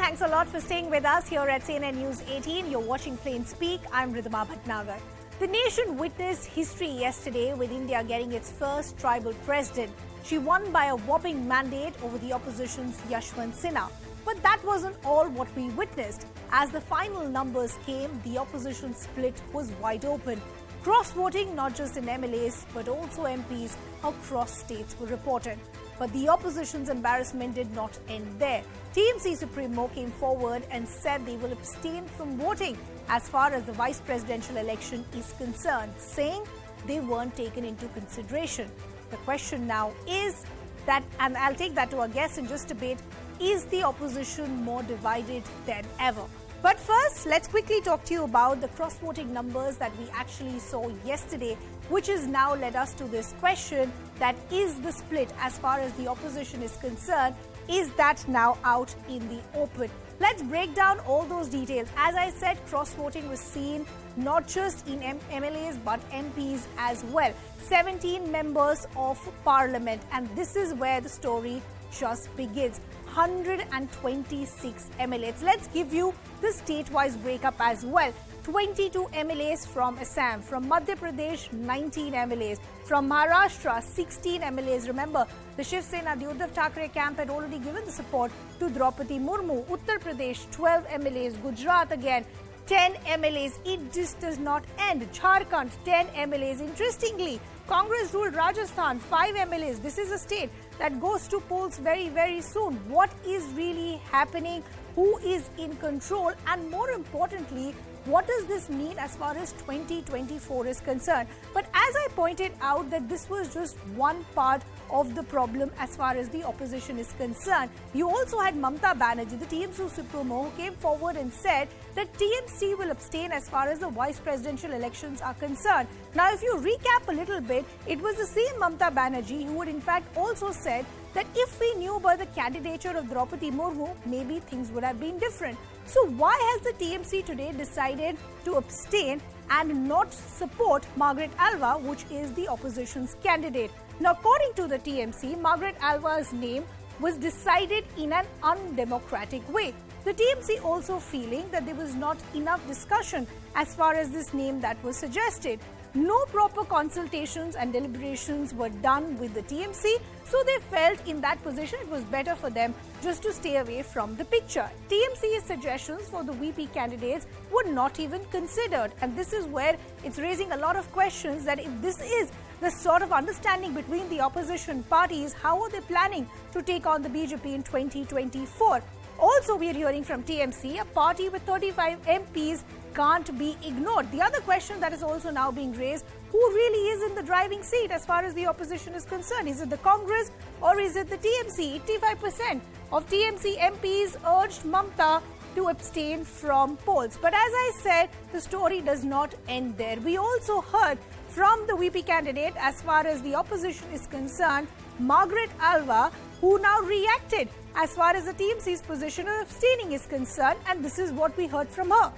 Thanks a lot for staying with us here at CNN News 18. You're watching Plain Speak. I'm Ridhima Bhatnagar. The nation witnessed history yesterday with India getting its first tribal president. She won by a whopping mandate over the opposition's Yashwant Sinha. But that wasn't all what we witnessed. As the final numbers came, the opposition split was wide open. Cross-voting not just in MLAs but also MPs across states were reported. But the opposition's embarrassment did not end there. TMC Supremo came forward and said they will abstain from voting as far as the vice presidential election is concerned, saying they weren't taken into consideration. The question now is that, and I'll take that to our guests in just a bit, is the opposition more divided than ever? But first, let's quickly talk to you about the cross-voting numbers that we actually saw yesterday, which has now led us to this question, that is the split as far as the opposition is concerned, is that now out in the open? Let's break down all those details. As I said, cross-voting was seen not just in MLAs but MPs as well. 17 members of parliament, and this is where the story just begins. 126 MLAs. Let's give you the state-wise breakup as well. 22 MLAs from Assam, from Madhya Pradesh 19 MLAs, from Maharashtra 16 MLAs. Remember, the Shiv Sena, the Uddhav Thackeray camp had already given the support to Draupadi Murmu. Uttar Pradesh 12 MLAs, Gujarat again 10 MLAs. It just does not end. Jharkhand 10 MLAs. Interestingly, Congress ruled Rajasthan 5 MLAs. This is a state that goes to polls very, very soon. What is really happening? Who is in control? And more importantly, what does this mean as far as 2024 is concerned? But as I pointed out that this was just one part of the problem as far as the opposition is concerned. You also had Mamata Banerjee, the TMC Supremo, who came forward and said that TMC will abstain as far as the vice presidential elections are concerned. Now, if you recap a little bit, it was the same Mamata Banerjee who had in fact also said that if we knew about the candidature of Draupadi Murmu, maybe things would have been different. So why has the TMC today decided to abstain and not support Margaret Alva, which is the opposition's candidate? Now, according to the TMC, Margaret Alva's name was decided in an undemocratic way. The TMC also feeling that there was not enough discussion as far as this name that was suggested. No proper consultations and deliberations were done with the TMC, so they felt in that position it was better for them just to stay away from the picture. TMC's suggestions for the VP candidates were not even considered, and this is where it's raising a lot of questions that if this is the sort of understanding between the opposition parties, how are they planning to take on the BJP in 2024? Also, we are hearing from TMC, a party with 35 MPs can't be ignored. The other question that is also now being raised, who really is in the driving seat as far as the opposition is concerned? Is it the Congress or is it the TMC? 85% of TMC MPs urged Mamata to abstain from polls. But as I said, the story does not end there. We also heard from the VP candidate as far as the opposition is concerned, Margaret Alva, who now reacted as far as the TMC's position of abstaining is concerned, and this is what we heard from her.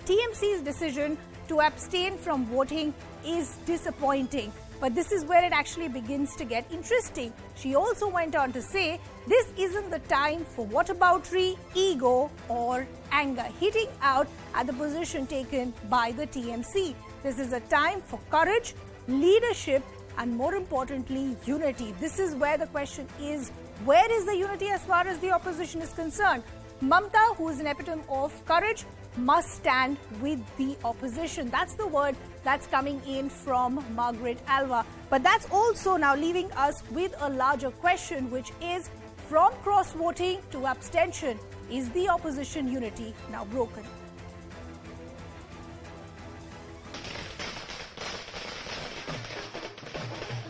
TMC's decision to abstain from voting is disappointing, but this is where it actually begins to get interesting. She also went on to say, this isn't the time for whataboutery, ego or anger, hitting out at the position taken by the TMC. This is a time for courage, leadership, and more importantly, unity. This is where the question is, where is the unity as far as the opposition is concerned? Mamata, who is an epitome of courage, must stand with the opposition. That's the word that's coming in from Margaret Alva. But that's also now leaving us with a larger question, which is, from cross-voting to abstention, is the opposition unity now broken?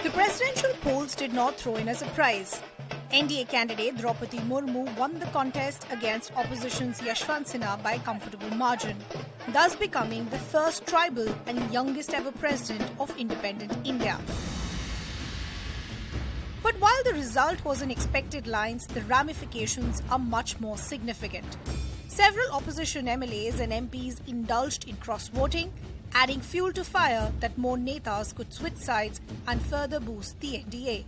The presidential polls did not throw in a surprise. NDA candidate Draupadi Murmu won the contest against opposition's Yashwant Sinha by a comfortable margin, thus becoming the first tribal and youngest ever president of independent India. But while the result was in expected lines, the ramifications are much more significant. Several opposition MLAs and MPs indulged in cross-voting, adding fuel to fire that more netas could switch sides and further boost the NDA.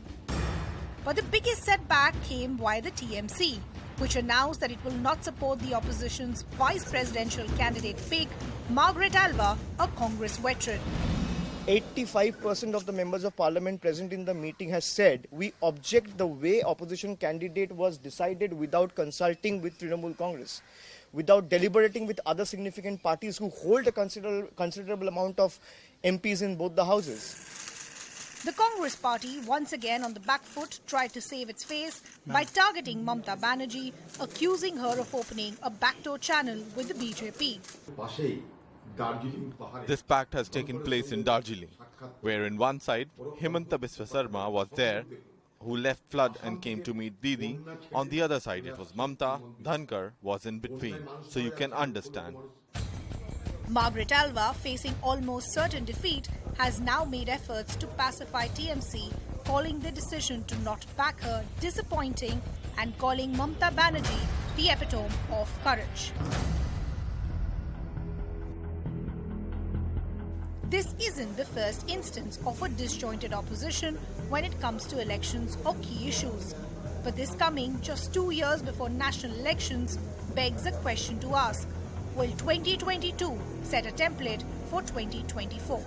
But the biggest setback came via the TMC. which announced that it will not support the opposition's vice presidential candidate pick, Margaret Alva, a Congress veteran. 85% of the members of parliament present in the meeting has said we object the way opposition candidate was decided without consulting with Trinamool Congress, without deliberating with other significant parties who hold a considerable amount of MPs in both the houses. The Congress party, once again on the back foot, tried to save its face by targeting Mamata Banerjee, accusing her of opening a backdoor channel with the BJP. This pact has taken place in Darjeeling, where in one side, Himanta Biswa Sarma was there, who left flood and came to meet Didi. On the other side, it was Mamta. Dhankar was in between, so you can understand. Margaret Alva, facing almost certain defeat, has now made efforts to pacify TMC, calling the decision to not back her disappointing and calling Mamata Banerjee the epitome of courage. This isn't the first instance of a disjointed opposition when it comes to elections or key issues. But this coming just 2 years before national elections begs a question to ask. Will 2022 set a template for 2024?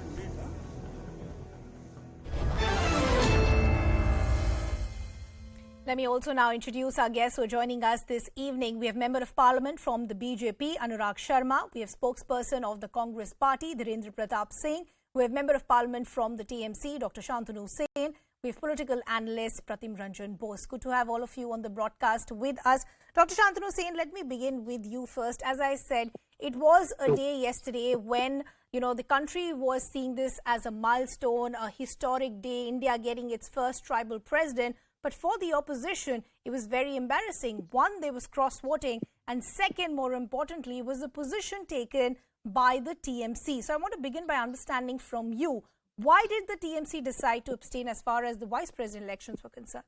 Let me also now introduce our guests who are joining us this evening. We have Member of Parliament from the BJP, Anurag Sharma. We have spokesperson of the Congress Party, Dhirendra Pratap Singh. We have Member of Parliament from the TMC, Dr. Shantanu Sen. We have political analyst Pratim Ranjan Bose. Good to have all of you on the broadcast with us. Dr. Shantanu Sen, let me begin with you first. As I said, it was a day yesterday when, the country was seeing this as a milestone, a historic day, India getting its first tribal president. But for the opposition, it was very embarrassing. One, there was cross-voting. And second, more importantly, was the position taken by the TMC. So I want to begin by understanding from you, why did the TMC decide to abstain as far as the vice president elections were concerned?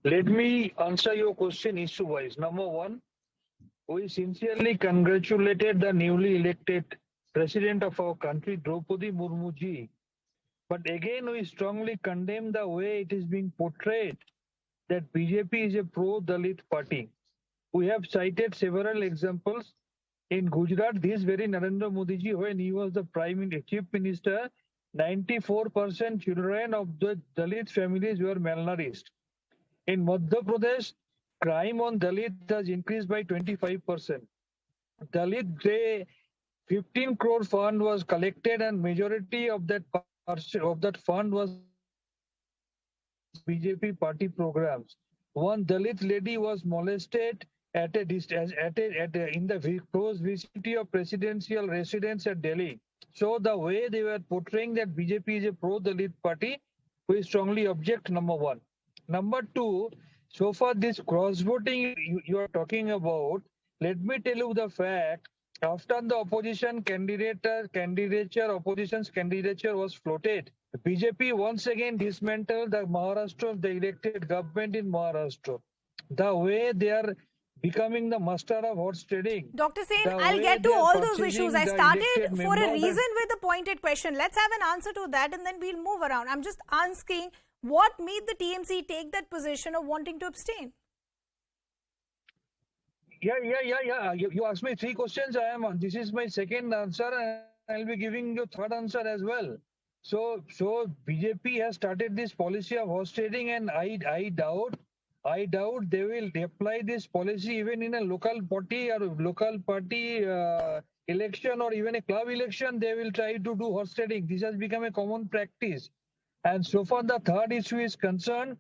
Let me answer your question issue-wise. Number one, we sincerely congratulated the newly elected president of our country, Draupadi Murmu ji. But again, we strongly condemn the way it is being portrayed that BJP is a pro-Dalit party. We have cited several examples. In Gujarat, this very Narendra Modi ji, when he was the chief minister, 94% children of the Dalit families were malnourished. In Madhya Pradesh, crime on Dalit has increased by 25%. Dalit 15 crore fund was collected, and majority of that fund was BJP party programs. One Dalit lady was molested in the close vicinity of presidential residence at Delhi. So the way they were portraying that BJP is a pro-Dalit party, we strongly object, number one. Number two, so far this cross-voting you are talking about, let me tell you the fact, after the opposition's candidature was floated, BJP once again dismantled the elected government in Maharashtra. The way they are becoming the master of horse trading. Dr. Sen, I'll get to all those issues. I started for a reason with a pointed question. Let's have an answer to that and then we'll move around. I'm just asking, what made the TMC take that position of wanting to abstain? Yeah. You asked me three questions. This is my second answer, and I'll be giving you third answer as well. So BJP has started this policy of horse trading, and I doubt they will apply this policy even in a local party election, or even a club election. They will try to do horse trading. This has become a common practice. And so far the third issue is concerned,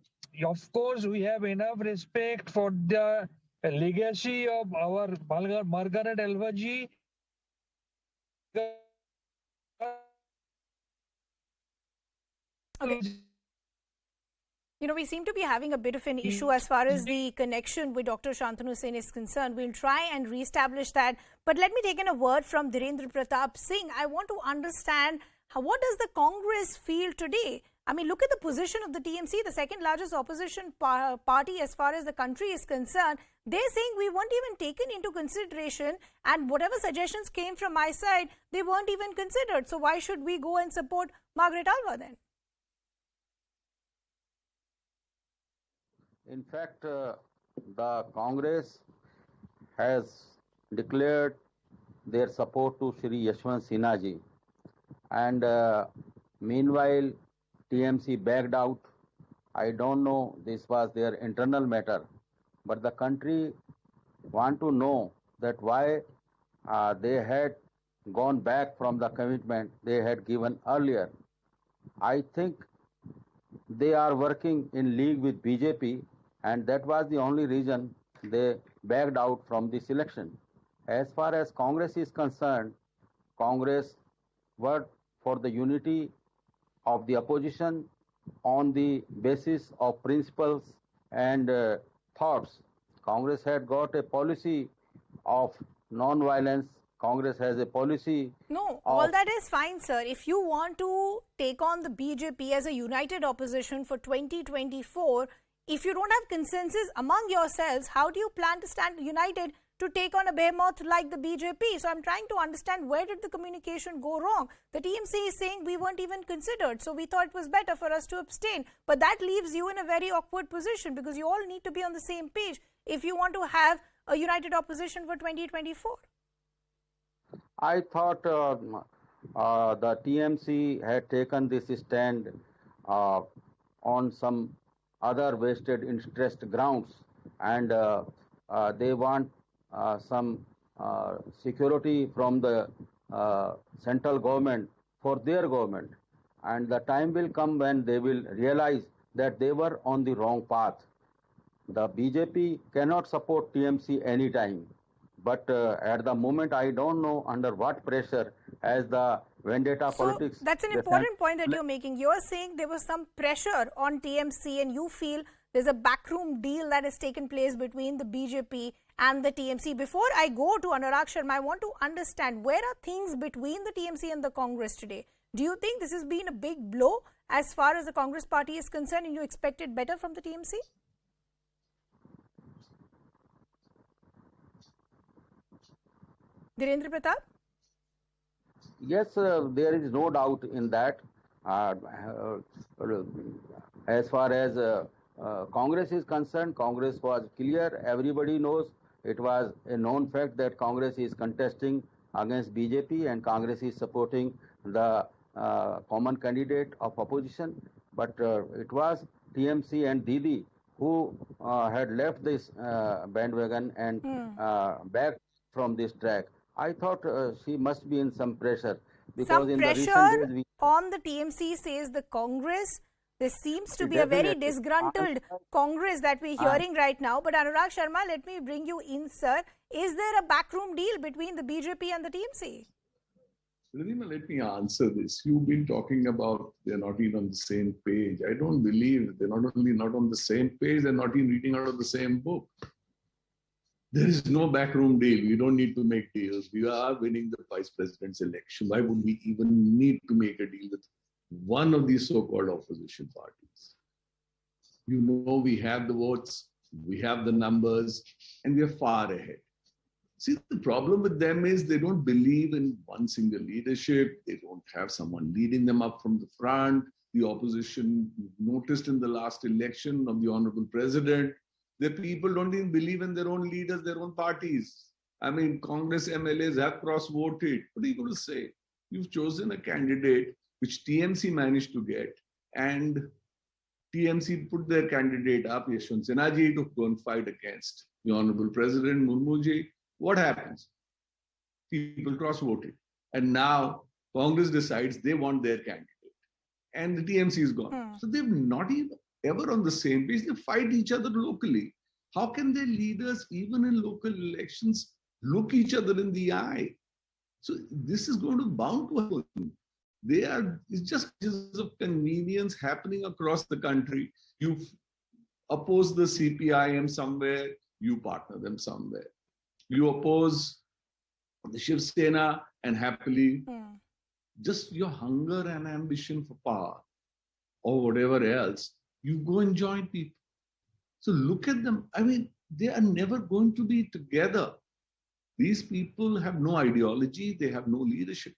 of course we have enough respect for the legacy of our Margaret Alva ji. Okay. We seem to be having a bit of an issue as far as the connection with Dr. Shantanu Sen is concerned. We'll try and reestablish that. But let me take in a word from Dhirendra Pratap Singh. I want to understand what does the Congress feel today? I mean, look at the position of the TMC, the second largest opposition party as far as the country is concerned. They're saying we weren't even taken into consideration, and whatever suggestions came from my side, they weren't even considered. So why should we go and support Margaret Alva then? In fact, the Congress has declared their support to Shri Yashwant Sinha ji, and meanwhile TMC backed out. I don't know, this was their internal matter, but the country want to know that why they had gone back from the commitment they had given earlier. I think they are working in league with BJP, and that was the only reason they backed out from this election. As far as Congress is concerned, Congress worked for the unity of the opposition on the basis of principles and thoughts. Congress had got a policy of non-violence. Congress has a policy. No, all that is fine, sir. If you want to take on the BJP as a united opposition for 2024, if you don't have consensus among yourselves, how do you plan to stand united to take on a behemoth like the BJP? So I'm trying to understand, where did the communication go wrong? The TMC is saying we weren't even considered, so we thought it was better for us to abstain. But that leaves you in a very awkward position, because you all need to be on the same page if you want to have a united opposition for 2024. I thought the TMC had taken this stand on some other vested interest grounds, and they want some security from the central government for their government. And the time will come when they will realize that they were on the wrong path. The BJP cannot support TMC anytime. But at the moment, I don't know under what pressure, as the vendetta politics. That's an important point that you're making. You're saying there was some pressure on TMC, and you feel there's a backroom deal that has taken place between the BJP and the TMC. Before I go to Anurag Sharma, I want to understand, where are things between the TMC and the Congress today? Do you think this has been a big blow as far as the Congress party is concerned, and you expected better from the TMC? Dhirendra Pratap? Yes, there is no doubt in that. As far as Congress is concerned, Congress was clear. Everybody knows, it was a known fact that Congress is contesting against BJP and Congress is supporting the common candidate of opposition. But it was TMC and Didi who had left this bandwagon and back from this track. I thought she must be in some pressure. Because some in pressure the recent days on the TMC, says the Congress. There seems to be a very disgruntled Congress that we're hearing right now. But Anurag Sharma, let me bring you in, sir. Is there a backroom deal between the BJP and the TMC? Ladima, let me answer this. You've been talking about they're not even on the same page. I don't believe they're not only not on the same page, they're not even reading out of the same book. There is no backroom deal. We don't need to make deals. We are winning the vice president's election. Why would we even need to make a deal with one of these so-called opposition parties? You know, we have the votes, we have the numbers, and we are far ahead. See, the problem with them is they don't believe in one single leadership. They don't have someone leading them up from the front. The opposition noticed in the last election of the Honorable President, the people don't even believe in their own leaders, their own parties. I mean, Congress MLAs have cross-voted. What are you going to say? You've chosen a candidate which TMC managed to get, and TMC put their candidate up, Yashwant Sinha ji, to go and fight against the Honorable President Murmu ji. What happens? People cross-voted. And now Congress decides they want their candidate. And the TMC is gone. So they're not even ever on the same page. They fight each other locally. How can their leaders, even in local elections, look each other in the eye? So this is going to bound to happen. It's just of convenience happening across the country. You oppose the CPIM somewhere, you partner them somewhere. You oppose the Shiv Sena, and happily, just your hunger and ambition for power or whatever else, you go and join people. So look at them. I mean, they are never going to be together. These people have no ideology, they have no leadership.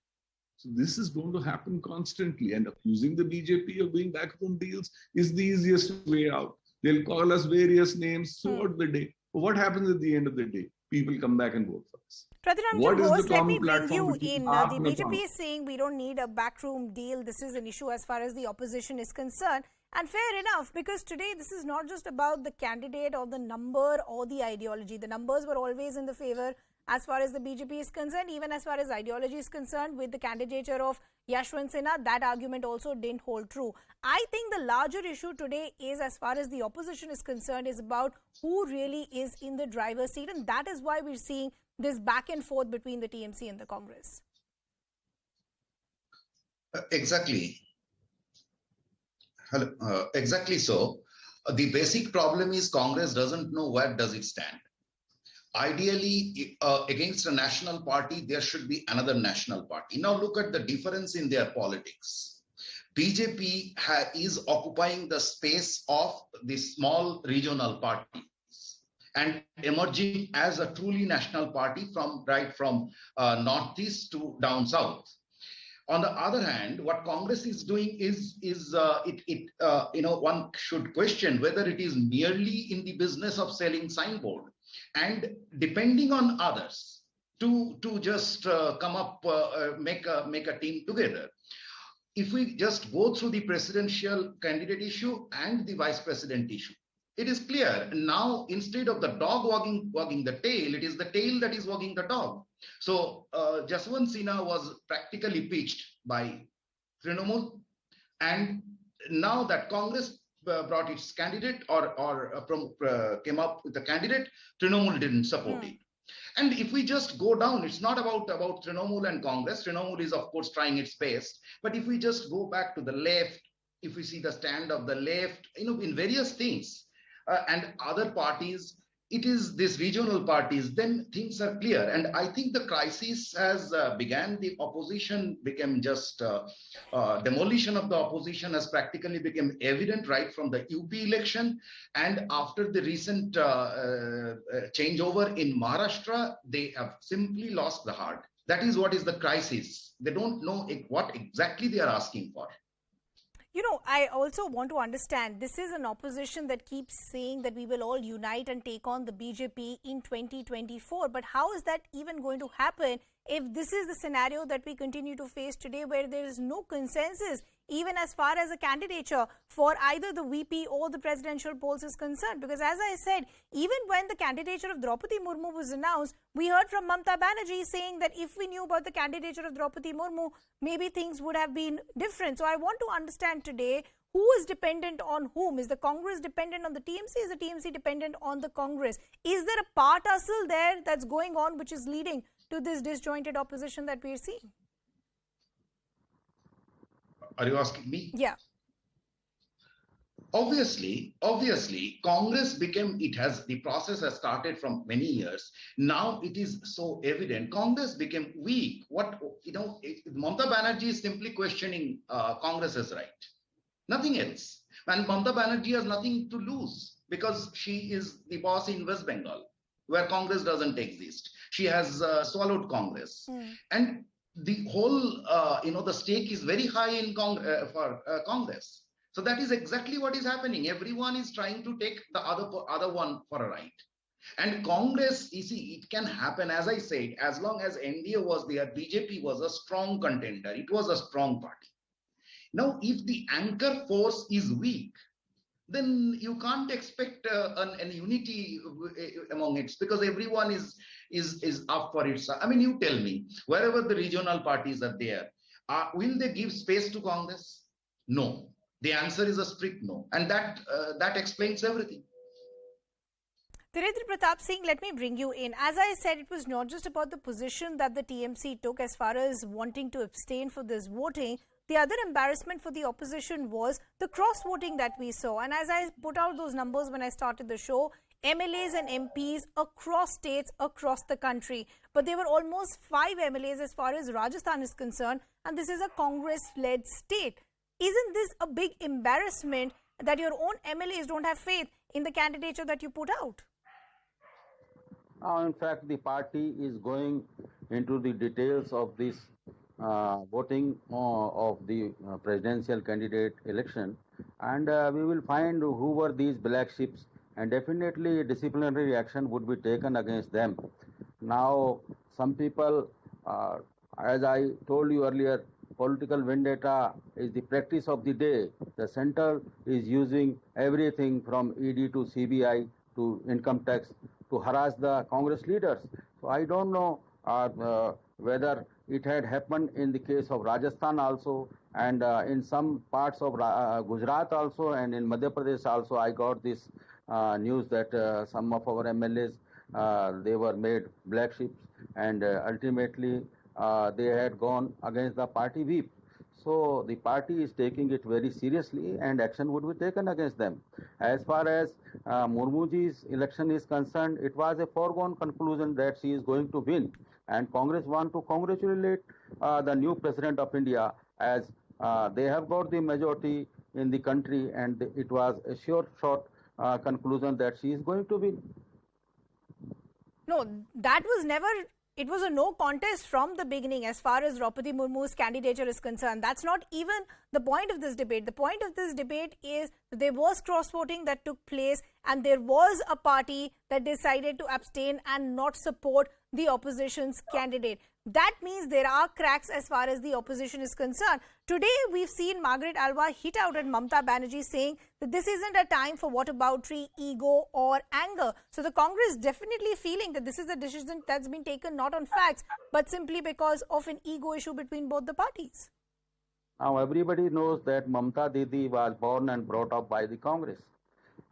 So this is going to happen constantly, and accusing the BJP of doing backroom deals is the easiest way out. They'll call us various names throughout the day. But what happens at the end of the day? People come back and vote for us. What is the Bose, let me common bring platform you between in. AAP The and BJP Congress? is saying we don't need a backroom deal. This is an issue as far as the opposition is concerned. And fair enough, because today this is not just about the candidate or the number or the ideology. The numbers were always in the favor as far as the BJP is concerned, even as far as ideology is concerned. With the candidature of Yashwant Sinha, that argument also didn't hold true. I think the larger issue today is, as far as the opposition is concerned, is about who really is in the driver's seat. And that is why we're seeing this back and forth between the TMC and the Congress. Exactly. Exactly so. The basic problem is Congress doesn't know where does it stand. Ideally, against a national party, there should be another national party. Now look at the difference in their politics. BJP is occupying the space of the small regional parties and emerging as a truly national party from northeast to down south. On the other hand, what Congress is doing is one should question whether it is merely in the business of selling signboard and depending on others to just come up, make a team together. If we just go through the presidential candidate issue and the vice president issue, it is clear now instead of the dog wagging the tail, it is the tail that is wagging the dog. So Yashwant Sinha was practically pitched by Trinamool, and now that Congress brought its candidate or came up with a candidate, Trinamool didn't support it. And if we just go down, it's not about Trinamool and Congress. Trinamool is of course trying its best, but if we just go back to the left, if we see the stand of the left, in various things and other parties, it is these regional parties, then things are clear. And I think the crisis has began. The opposition became just demolition of the opposition has practically become evident right from the UP election. And after the recent changeover in Maharashtra, they have simply lost the heart. That is what is the crisis. They don't know what exactly they are asking for. I also want to understand, this is an opposition that keeps saying that we will all unite and take on the BJP in 2024. But how is that even going to happen if this is the scenario that we continue to face today, where there is no consensus even as far as a candidature for either the VP or the presidential polls is concerned? Because as I said, even when the candidature of Draupadi Murmu was announced, we heard from Mamata Banerjee saying that if we knew about the candidature of Draupadi Murmu, maybe things would have been different. So I want to understand today, who is dependent on whom? Is the Congress dependent on the TMC? Is the TMC dependent on the Congress? Is there a part tussle there that's going on which is leading to this disjointed opposition that we're seeing? Are you asking me? Yeah. Obviously, Congress the process has started from many years. Now it is so evident. Congress became weak. Mamata Banerjee is simply questioning Congress's right. Nothing else. And Mamata Banerjee has nothing to lose because she is the boss in West Bengal, where Congress doesn't exist. She has swallowed Congress. And the whole, the stake is very high in for Congress. So that is exactly what is happening. Everyone is trying to take the other one for a ride. And Congress, you see, it can happen, as I said, as long as NDA was there, BJP was a strong contender. It was a strong party. Now, if the anchor force is weak, then you can't expect an unity among it, because everyone is up for it. I mean, you tell me, wherever the regional parties are there, will they give space to Congress? No. The answer is a strict no. And that explains everything. Dhirendra Pratap Singh, let me bring you in. As I said, it was not just about the position that the TMC took as far as wanting to abstain for this voting. The other embarrassment for the opposition was the cross-voting that we saw. And as I put out those numbers when I started the show, MLAs and MPs across states, across the country. But there were almost 5 MLAs as far as Rajasthan is concerned. And this is a Congress-led state. Isn't this a big embarrassment that your own MLAs don't have faith in the candidature that you put out? In fact, the party is going into the details of this voting of the presidential candidate election, and we will find who were these black sheep, and definitely disciplinary action would be taken against them. Now, some people, as I told you earlier, political vendetta is the practice of the day. The center is using everything from ED to CBI to income tax to harass the Congress leaders. So I don't know whether it had happened in the case of Rajasthan also, and in some parts of Gujarat also, and in Madhya Pradesh also. I got this news that some of our MLAs they were made black sheep, and ultimately they had gone against the party whip. So the party is taking it very seriously, and action would be taken against them. As far as Murmuji's election is concerned, it was a foregone conclusion that she is going to win, and Congress want to congratulate the new president of India, as they have got the majority in the country, and it was a sure shot conclusion that she is going to win. No, that was never, it was a no contest from the beginning as far as Draupadi Murmu's candidature is concerned. That's not even the point of this debate. The point of this debate is that there was cross-voting that took place, and there was a party that decided to abstain and not support the opposition's candidate. That means there are cracks as far as the opposition is concerned. Today, we've seen Margaret Alva hit out at Mamata Banerjee, saying that this isn't a time for whataboutery, ego or anger. So the Congress definitely feeling that this is a decision that's been taken not on facts, but simply because of an ego issue between both the parties. Now everybody knows that Mamata Didi was born and brought up by the Congress.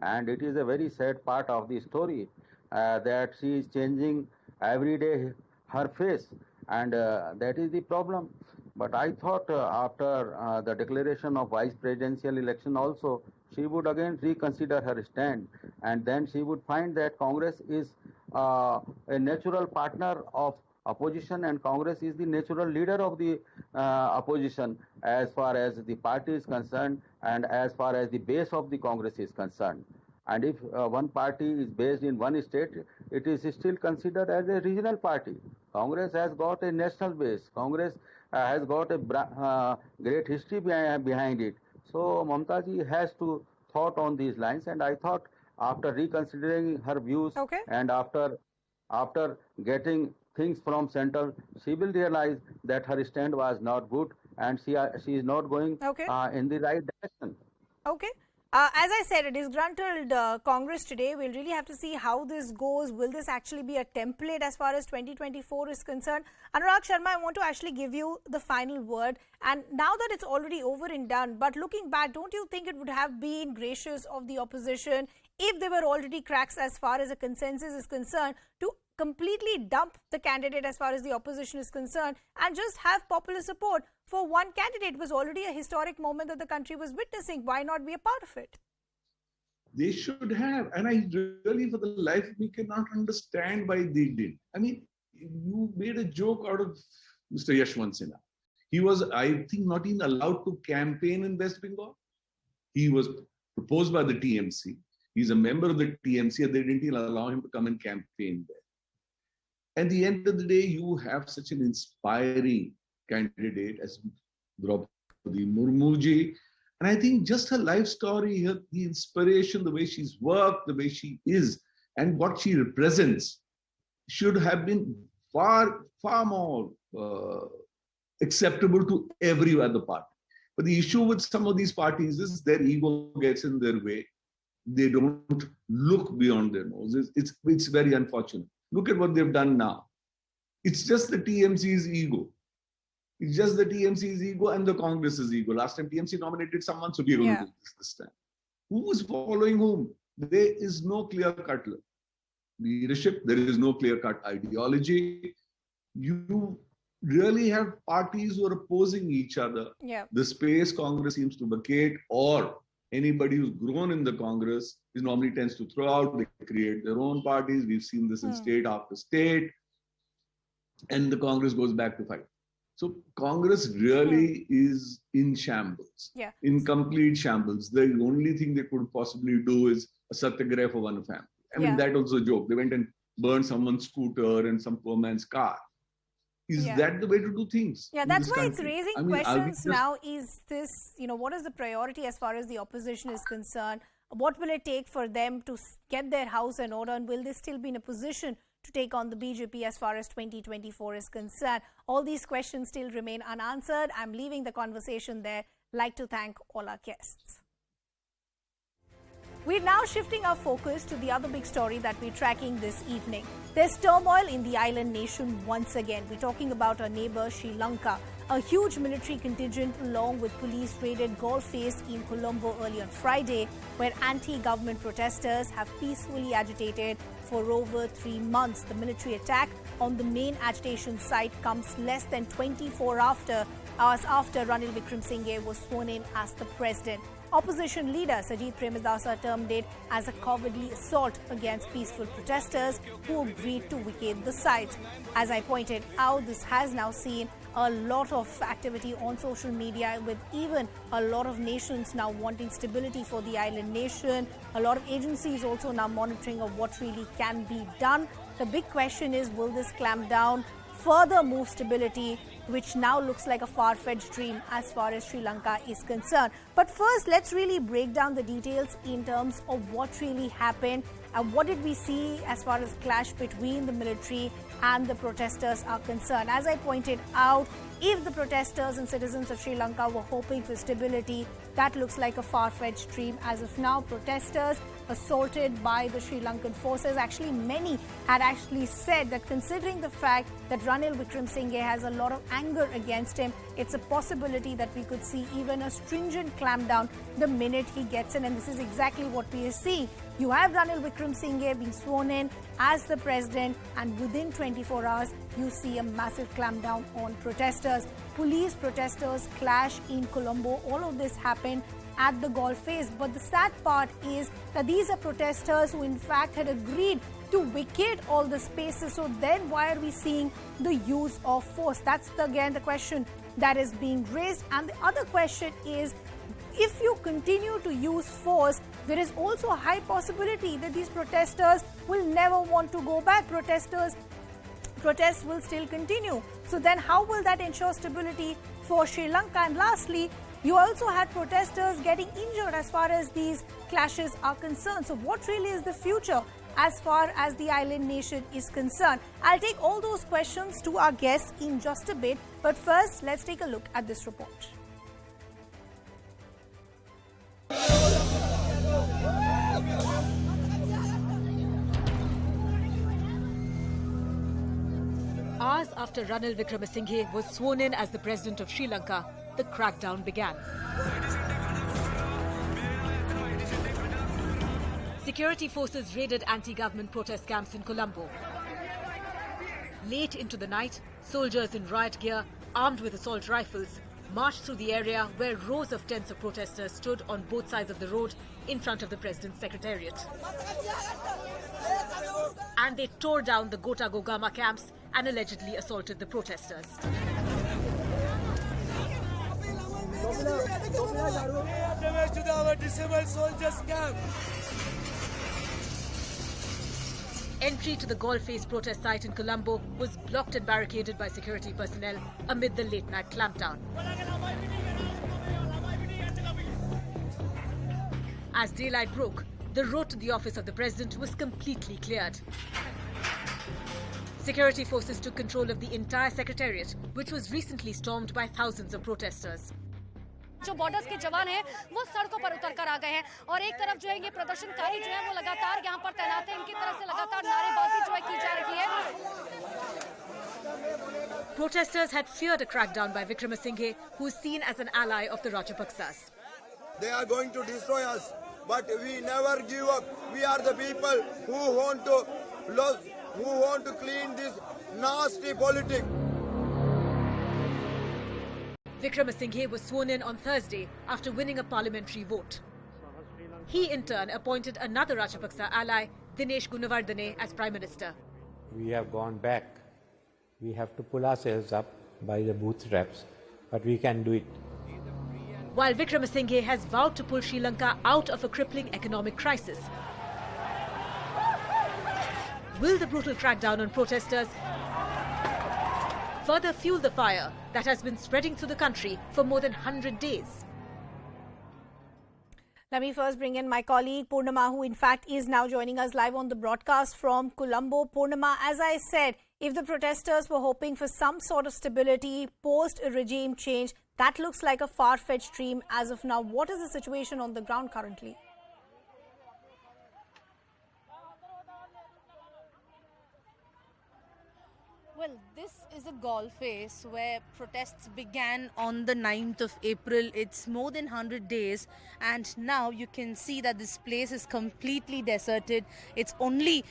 And it is a very sad part of the story that she is changing every day her face, and that is the problem. But I thought after the declaration of vice presidential election also, she would again reconsider her stand, and then she would find that Congress is a natural partner of opposition, and Congress is the natural leader of the opposition as far as the party is concerned, and as far as the base of the Congress is concerned. And if one party is based in one state, it is still considered as a regional party. Congress has got a national base. Congress has got a great history behind it. So Mamata ji has to thought on these lines, and I thought after reconsidering her views, and after getting things from center, she will realize that her stand was not good, and she is not going in the right direction. Okay. As I said, a disgruntled Congress today. We'll really have to see how this goes. Will this actually be a template as far as 2024 is concerned? Anurag Sharma, I want to actually give you the final word. And now that it's already over and done, but looking back, don't you think it would have been gracious of the opposition, if there were already cracks as far as a consensus is concerned, to completely dump the candidate as far as the opposition is concerned and just have popular support for one candidate? It was already a historic moment that the country was witnessing. Why not be a part of it? They should have. And I really, for the life of me, cannot understand why they did. I mean, you made a joke out of Mr. Yashwant Sinha. He was, I think, not even allowed to campaign in West Bengal. He was proposed by the TMC. He's a member of the TMC, and they didn't even allow him to come and campaign there. At the end of the day, you have such an inspiring candidate as Draupadi Murmuji. And I think just her life story, the inspiration, the way she's worked, the way she is, and what she represents should have been far, far more acceptable to every other party. But the issue with some of these parties is their ego gets in their way. They don't look beyond their nose. It's very unfortunate. Look at what they've done now. It's just the TMC's ego. It's just the TMC's ego and the Congress's ego. Last time TMC nominated someone, so we're going to do this time. Who is following whom? There is no clear-cut leadership. There is no clear-cut ideology. You really have parties who are opposing each other. The space Congress seems to vacate, or anybody who's grown in the Congress is normally tends to throw out. They create their own parties. We've seen this in state after state. And the Congress goes back to fight. So Congress really is in shambles, in complete shambles. The only thing they could possibly do is a satyagraha for one family. I mean, that was a joke. They went and burned someone's scooter and some poor man's car. Is that the way to do things? Yeah, in that's this why it's country? raising I mean, are we questions just- now. Is this, what is the priority as far as the opposition is concerned? What will it take for them to get their house in order, and will they still be in a position to take on the BJP as far as 2024 is concerned? All these questions still remain unanswered. I'm leaving the conversation there. Like to thank all our guests. We're now shifting our focus to the other big story that we're tracking this evening. There's turmoil in the island nation once again. We're talking about our neighbor Sri Lanka. A huge military contingent along with police raided Golf Face in Colombo early on Friday, where anti-government protesters have peacefully agitated for over 3 months. The military attack on the main agitation site comes less than 24 hours after Ranil Wickremesinghe was sworn in as the president. Opposition leader Sajith Premadasa termed it as a cowardly assault against peaceful protesters who agreed to vacate the site. As I pointed out, this has now seen a lot of activity on social media, with even a lot of nations now wanting stability for the island nation. A lot of agencies also now monitoring of what really can be done. The big question is, will this clampdown further move stability, which now looks like a far-fetched dream as far as Sri Lanka is concerned? But first, let's really break down the details in terms of what really happened and what did we see as far as clash between the military and the protesters are concerned. As I pointed out, if the protesters and citizens of Sri Lanka were hoping for stability, that looks like a far-fetched dream. As of now, protesters assaulted by the Sri Lankan forces. Actually, many had actually said that considering the fact that Ranil Wickremesinghe has a lot of anger against him, it's a possibility that we could see even a stringent clampdown the minute he gets in. And this is exactly what we are seeing. You have Ranil Wickremesinghe being sworn in as the president, and within 24 hours, you see a massive clampdown on protesters. Police protesters clash in Colombo. All of this happened at the Golf Face. But the sad part is that these are protesters who in fact had agreed to vacate all the spaces. So then why are we seeing the use of force? That's again the question that is being raised. And the other question is, if you continue to use force, there is also a high possibility that these protesters will never want to go back. Protests will still continue. So then how will that ensure stability for Sri Lanka? And lastly, you also had protesters getting injured as far as these clashes are concerned. So what really is the future as far as the island nation is concerned? I'll take all those questions to our guests in just a bit. But first, let's take a look at this report. Hours after Ranil Wickremesinghe was sworn in as the president of Sri Lanka, the crackdown began. Security forces raided anti-government protest camps in Colombo. Late into the night, soldiers in riot gear, armed with assault rifles, marched through the area where rows of tents of protesters stood on both sides of the road in front of the president's secretariat. And they tore down the Gota Gogama camps and allegedly assaulted the protesters. Entry to the Golf Face protest site in Colombo was blocked and barricaded by security personnel amid the late-night clampdown. As daylight broke, the road to the office of the president was completely cleared. Security forces took control of the entire secretariat, which was recently stormed by thousands of protesters. जो borders के जवान हैं वो सड़कों पर उतर कर आ गए हैं और एक तरफ जो है ये प्रदर्शनकारी जो है वो लगातार यहाँ पर तैनात हैं। इनकी तरफ से लगातार नारेबाजी जो है की जा रही है। Protesters had feared a crackdown by Wickremesinghe, who is seen as an ally of the Rajapaksas. They are going to destroy us, but we never give up. We are the people who want to clean this nasty politics. Wickremesinghe was sworn in on Thursday after winning a parliamentary vote. He in turn appointed another Rajapaksa ally, Dinesh Gunawardene, as Prime Minister. We have gone back. We have to pull ourselves up by the bootstraps, but we can do it. While Wickremesinghe has vowed to pull Sri Lanka out of a crippling economic crisis. Will the brutal crackdown on protesters further fuel the fire that has been spreading through the country for more than 100 days. Let me first bring in my colleague Purnima, who in fact is now joining us live on the broadcast from Colombo. Purnima, as I said, if the protesters were hoping for some sort of stability post a regime change, that looks like a far-fetched dream as of now. What is the situation on the ground currently? Well, this is a golf face where protests began on the 9th of April. It's more than 100 days, and now you can see that this place is completely deserted. It's only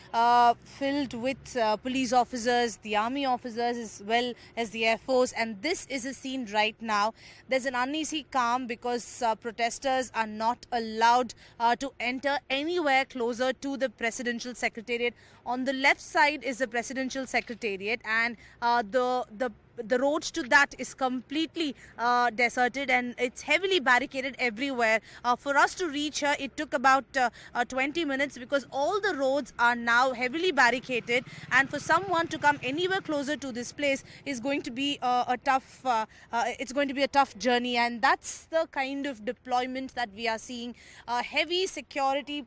filled with police officers, the army officers, as well as the Air Force, and this is a scene right now. There's an uneasy calm because protesters are not allowed to enter anywhere closer to the presidential secretariat. On the left side is the presidential secretariat, and the road to that is completely deserted, and it's heavily barricaded everywhere. For us to reach here, it took about 20 minutes because all the roads are now heavily barricaded, and for someone to come anywhere closer to this place is going to be a tough journey, and that's the kind of deployment that we are seeing. Heavy security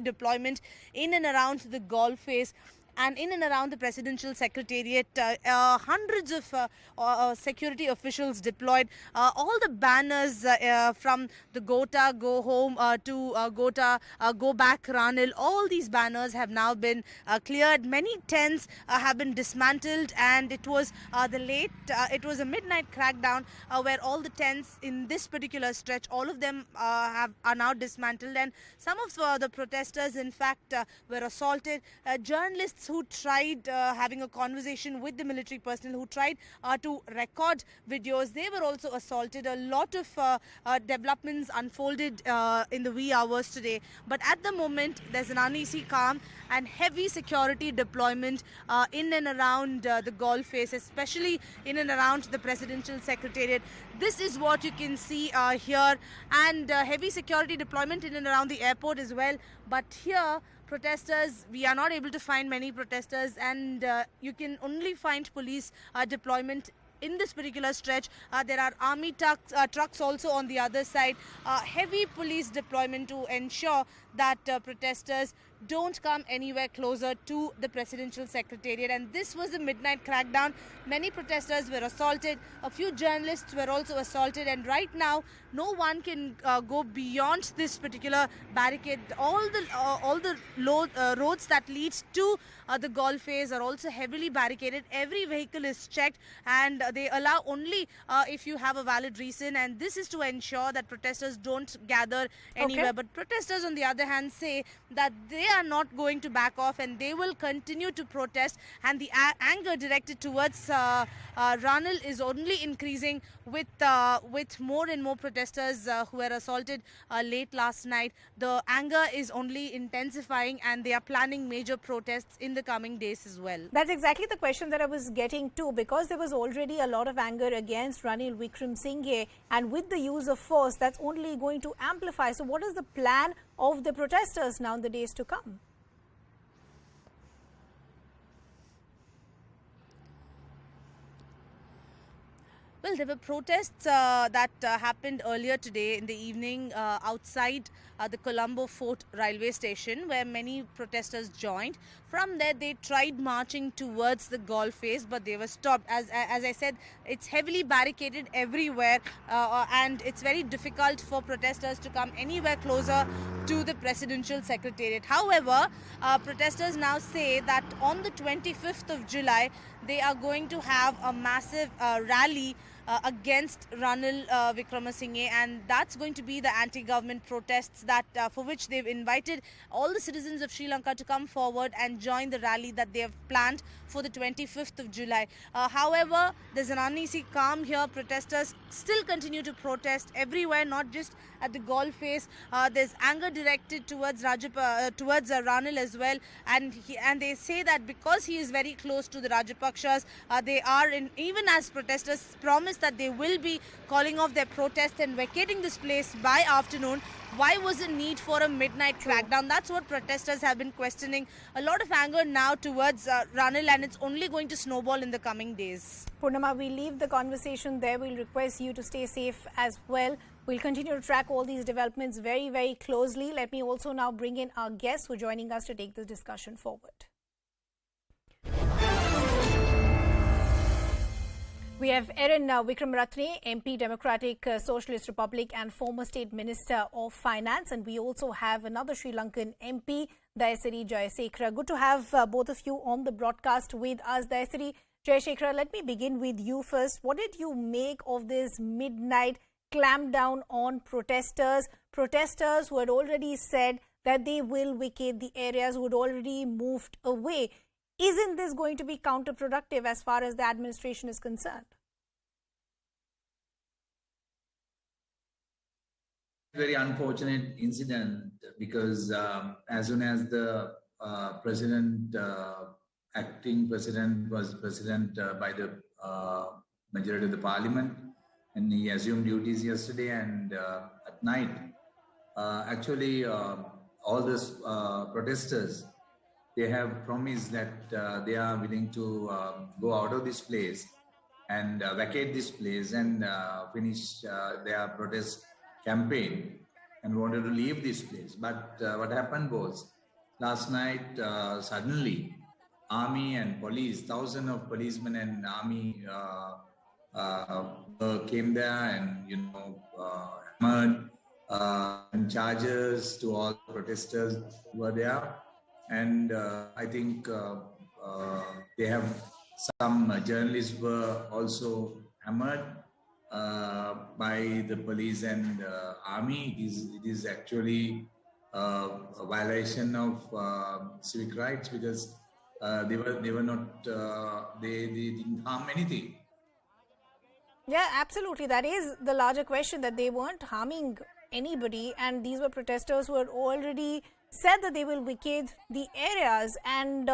deployment in and around the golf face and in and around the presidential secretariat. Hundreds of security officials deployed. All the banners from the Gota Go Home to Gota Go Back Ranil, all these banners have now been cleared. Many tents have been dismantled, and it was a midnight crackdown where all the tents in this particular stretch, all of them are now dismantled, and some of the protesters in fact were assaulted. Journalists who tried having a conversation with the military personnel, who tried to record videos, they were also assaulted. A lot of developments unfolded in the wee hours today, but at the moment there's an uneasy calm and heavy security deployment in and around the golf face, especially in and around the presidential secretariat. This is what you can see here, and heavy security deployment in and around the airport as well. But here, protesters, we are not able to find many protesters, and you can only find police deployment in this particular stretch. There are army trucks also on the other side. Heavy police deployment to ensure that protesters don't come anywhere closer to the presidential secretariat. And this was the midnight crackdown. Many protesters were assaulted. A few journalists were also assaulted, and right now no one can go beyond this particular barricade. All the roads that lead to the golf face are also heavily barricaded. Every vehicle is checked, and they allow only if you have a valid reason, and this is to ensure that protesters don't gather anywhere. But protesters on the other hand say that they are not going to back off, and they will continue to protest, and the anger directed towards Ranil is only increasing with more and more protesters who were assaulted late last night. The anger is only intensifying, and they are planning major protests in the coming days as well. That's exactly the question that I was getting to, because there was already a lot of anger against Ranil Wickremesinghe, and with the use of force, that's only going to amplify. So what is the plan of the protesters now in the days to come? Well, there were protests that happened earlier today in the evening outside the Colombo Fort railway station, where many protesters joined. From there, they tried marching towards the golf face, but they were stopped. As I said, it's heavily barricaded everywhere, and it's very difficult for protesters to come anywhere closer to the presidential secretariat. However, protesters now say that on the 25th of July, they are going to have a massive rally against Ranil Wickremesinghe, and that's going to be the anti-government protests that for which they've invited all the citizens of Sri Lanka to come forward and join the rally that they have planned for the 25th of July. However, there's an uneasy calm here. Protesters still continue to protest everywhere, not just at the golf face. There's anger directed towards Ranil as well, and they say that because he is very close to the Rajapakshas, they are even as protesters promise promised that they will be calling off their protest and vacating this place by afternoon. Why was the need for a midnight crackdown? That's what protesters have been questioning. A lot of anger now towards Ranil, and it's only going to snowball in the coming days. Purnima, we'll leave the conversation there. We'll request you to stay safe as well. We'll continue to track all these developments very, very closely. Let me also now bring in our guests who are joining us to take this discussion forward. We have Erin Wickramaratne, MP, Democratic Socialist Republic and former State Minister of Finance. And we also have another Sri Lankan MP, Dayasiri Jayasekara. Good to have both of you on the broadcast with us. Dayasiri Jayasekara, let me begin with you first. What did you make of this midnight clampdown on protesters? Protesters who had already said that they will vacate the areas, who had already moved away. Isn't this going to be counterproductive as far as the administration is concerned? Very unfortunate incident because as soon as the acting president was president by the majority of the parliament, and he assumed duties yesterday, and at night, actually all these protesters, they have promised that they are willing to go out of this place and vacate this place and finish their protest campaign and wanted to leave this place. But what happened was, last night, suddenly, army and police, thousands of policemen and army came there and, hammered and charges to all protesters who were there. And I think they have some journalists were also hammered by the police and army. It is actually a violation of civic rights because they were not they didn't harm anything. Yeah, absolutely. That is the larger question, that they weren't harming anybody, and these were protesters who had already said that they will vacate the areas. And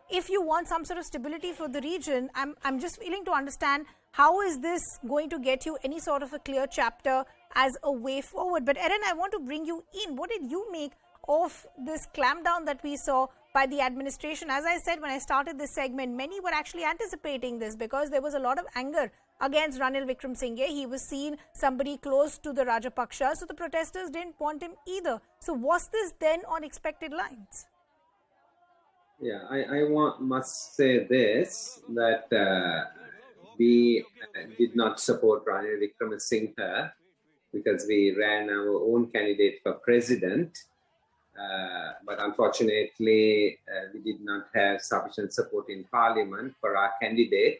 if you want some sort of stability for the region, I'm just failing to understand how is this going to get you any sort of a clear chapter as a way forward. But Erin, I want to bring you in. What did you make of this clampdown that we saw by the administration? As I said when I started this segment, many were actually anticipating this because there was a lot of anger against Ranil Wickremesinghe. He was seen somebody close to the Rajapaksa, so the protesters didn't want him either. So was this then on expected lines? Yeah, I must say this, that we did not support Ranil Wickremesinghe because we ran our own candidate for president. But unfortunately, we did not have sufficient support in parliament for our candidate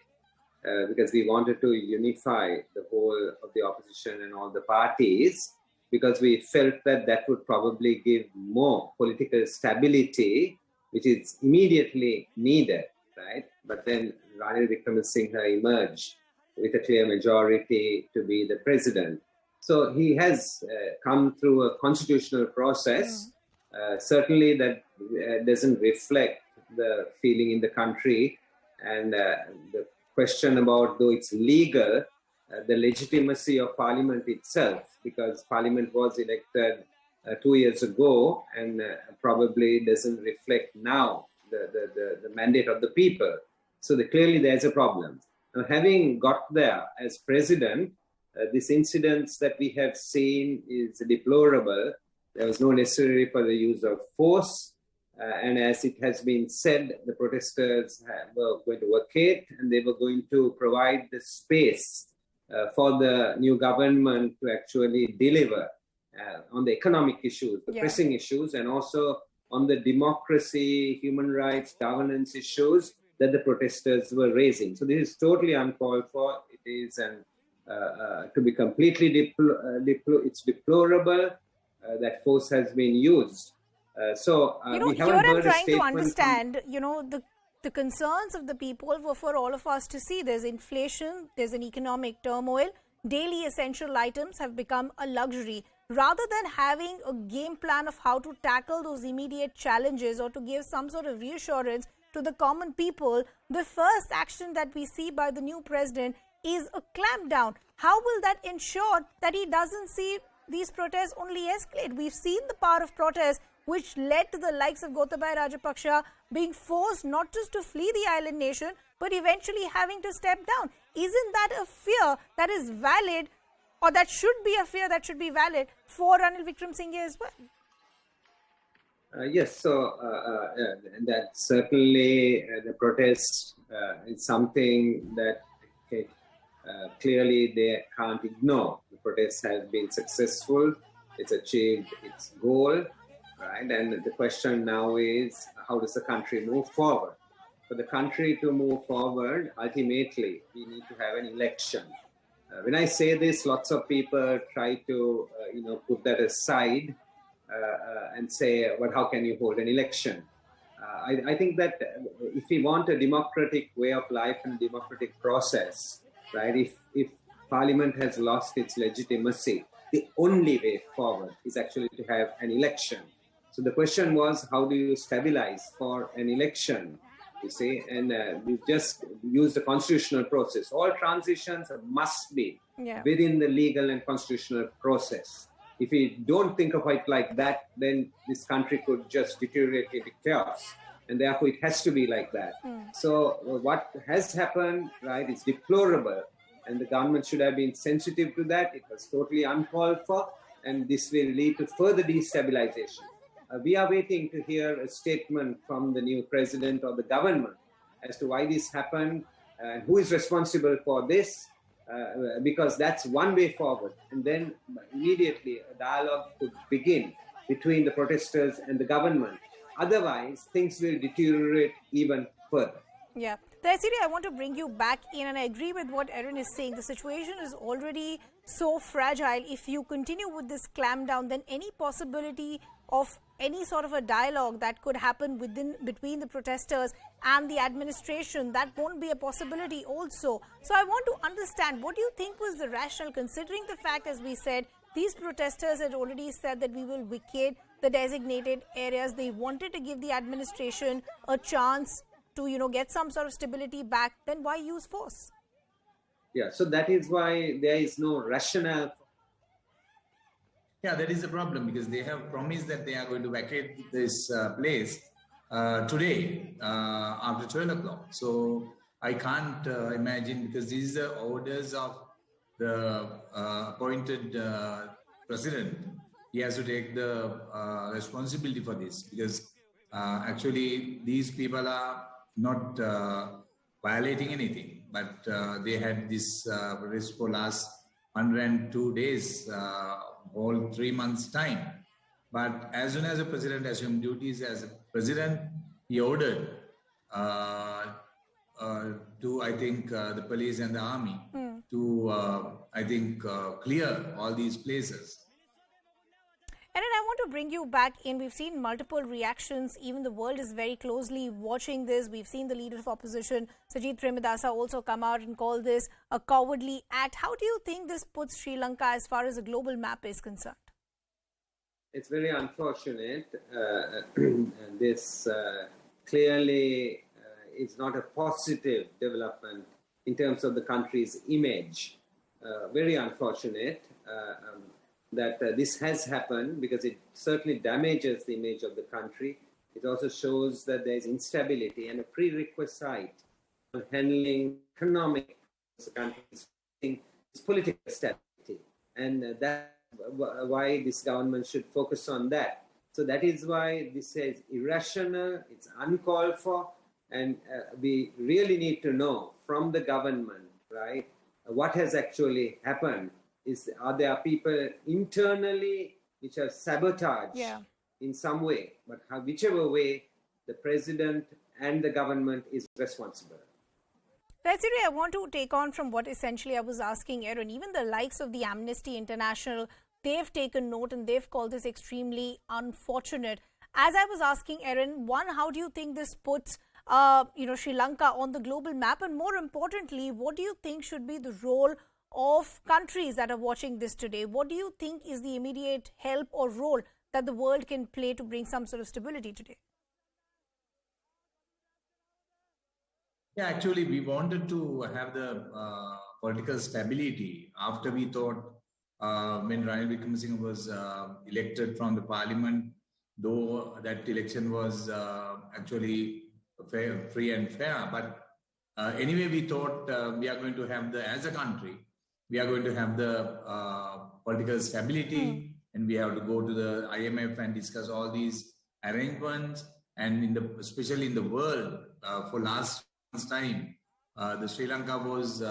because we wanted to unify the whole of the opposition and all the parties, because we felt that that would probably give more political stability, which is immediately needed, right? But then Ranil Wickremesinghe emerged with a clear majority to be the president. So he has come through a constitutional process. Certainly that doesn't reflect the feeling in the country, and the question about though it's legal, the legitimacy of parliament itself, because parliament was elected 2 years ago and probably doesn't reflect now the mandate of the people. So clearly there's a problem. Now, having got there as president, this incidents that we have seen is deplorable. There was no necessary for the use of force. And as it has been said, the protesters were going to vacate and they were going to provide the space for the new government to actually deliver on the economic issues, the pressing issues, and also on the democracy, human rights, governance issues that the protesters were raising. So this is totally uncalled for. It is to be completely it's deplorable that force has been used. We haven't heard I'm a trying to statement understand, the concerns of the people were for all of us to see. There's inflation, there's an economic turmoil, daily essential items have become a luxury. Rather than having a game plan of how to tackle those immediate challenges or to give some sort of reassurance to the common people, the first action that we see by the new president is a clampdown. How will that ensure that he doesn't see these protests only escalate? We've seen the power of protest which led to the likes of Gotabaya Rajapaksa being forced not just to flee the island nation, but eventually having to step down. Isn't that a fear that is valid, or that should be a fear that should be valid for Ranil Wickremesinghe as well? Yes, so that certainly the protest is something that clearly they can't ignore. The protest has been successful, it's achieved its goal, right? And the question now is, how does the country move forward? For the country to move forward, ultimately, we need to have an election. When I say this, lots of people try to, put that aside and say, well, how can you hold an election? I think that if we want a democratic way of life and democratic process, right, if Parliament has lost its legitimacy, the only way forward is actually to have an election. So the question was, how do you stabilize for an election? You see, and we just use the constitutional process. All transitions must be within the legal and constitutional process. If we don't think of it like that, then this country could just deteriorate into chaos. And therefore, it has to be like that. So what has happened, right, is deplorable. And the government should have been sensitive to that. It was totally uncalled for. And this will lead to further destabilization. We are waiting to hear a statement from the new president or the government as to why this happened and who is responsible for this, because that's one way forward. And then immediately a dialogue could begin between the protesters and the government. Otherwise, things will deteriorate even further. Yeah. Taisiri, I want to bring you back in, and I agree with what Erin is saying. The situation is already so fragile. If you continue with this clampdown, then any possibility of any sort of a dialogue that could happen between the protesters and the administration, that won't be a possibility also. So I want to understand, what do you think was the rationale, considering the fact, as we said, these protesters had already said that we will vacate the designated areas. They wanted to give the administration a chance to, get some sort of stability back. Then why use force? Yeah, so that is why there is no rationale. Yeah, that is the problem, because they have promised that they are going to vacate this place today after 12 o'clock. So I can't imagine, because these are orders of the appointed president. He has to take the responsibility for this, because actually these people are not violating anything, but they had this risk for last 102 days, all 3 months' time. But as soon as the president assumed duties as a president, he ordered to, I think, the police and the army to, clear all these places. And then I want to bring you back in. We've seen multiple reactions. Even the world is very closely watching this. We've seen the leader of opposition, Sajid Premadasa, also come out and call this a cowardly act. How do you think this puts Sri Lanka as far as the global map is concerned? It's very unfortunate. This clearly is not a positive development in terms of the country's image. Very unfortunate that this has happened, because it certainly damages the image of the country. It also shows that there is instability, and a prerequisite for handling economic countries is political stability. And that's why this government should focus on that. So that is why this is irrational, it's uncalled for, and we really need to know from the government, right, what has actually happened. Are there people internally which have sabotaged in some way? But whichever way, the president and the government is responsible. Taisiri, I want to take on from what essentially I was asking Erin. Even the likes of the Amnesty International, they've taken note and they've called this extremely unfortunate. As I was asking Erin, one, how do you think this puts Sri Lanka on the global map? And more importantly, what do you think should be the role of countries that are watching this today? What do you think is the immediate help or role that the world can play to bring some sort of stability today? Yeah, actually, we wanted to have the political stability after we thought when Ranil Wickremesinghe was elected from the parliament, though that election was actually free and fair. But anyway, we thought we are going to have as a country, we are going to have the political stability, and we have to go to the IMF and discuss all these arrangements. And especially in the world, for last time, the Sri Lanka was,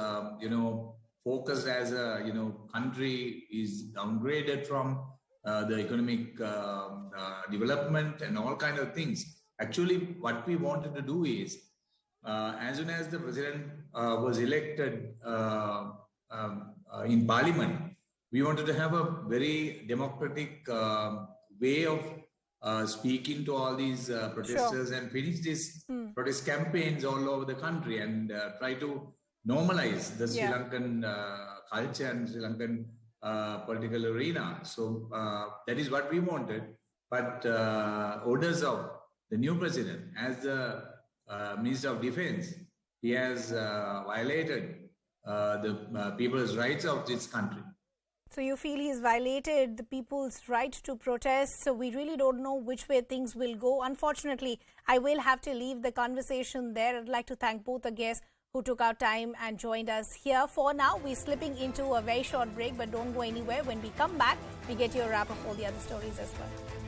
focused as a, country is downgraded from the economic development and all kind of things. Actually, what we wanted to do is, as soon as the president was elected in parliament, we wanted to have a very democratic way of speaking to all these protesters and finish these protest campaigns all over the country and try to normalize the Sri Lankan culture and Sri Lankan political arena. So that is what we wanted. But orders of the new president, as the Minister of Defense, he has violated the people's rights of this country. So you feel he's violated the people's right to protest. So we really don't know which way things will go. Unfortunately, I will have to leave the conversation there. I'd like to thank both the guests who took our time and joined us here. For now, we're slipping into a very short break, but don't go anywhere. When we come back, we get you a wrap of all the other stories as well.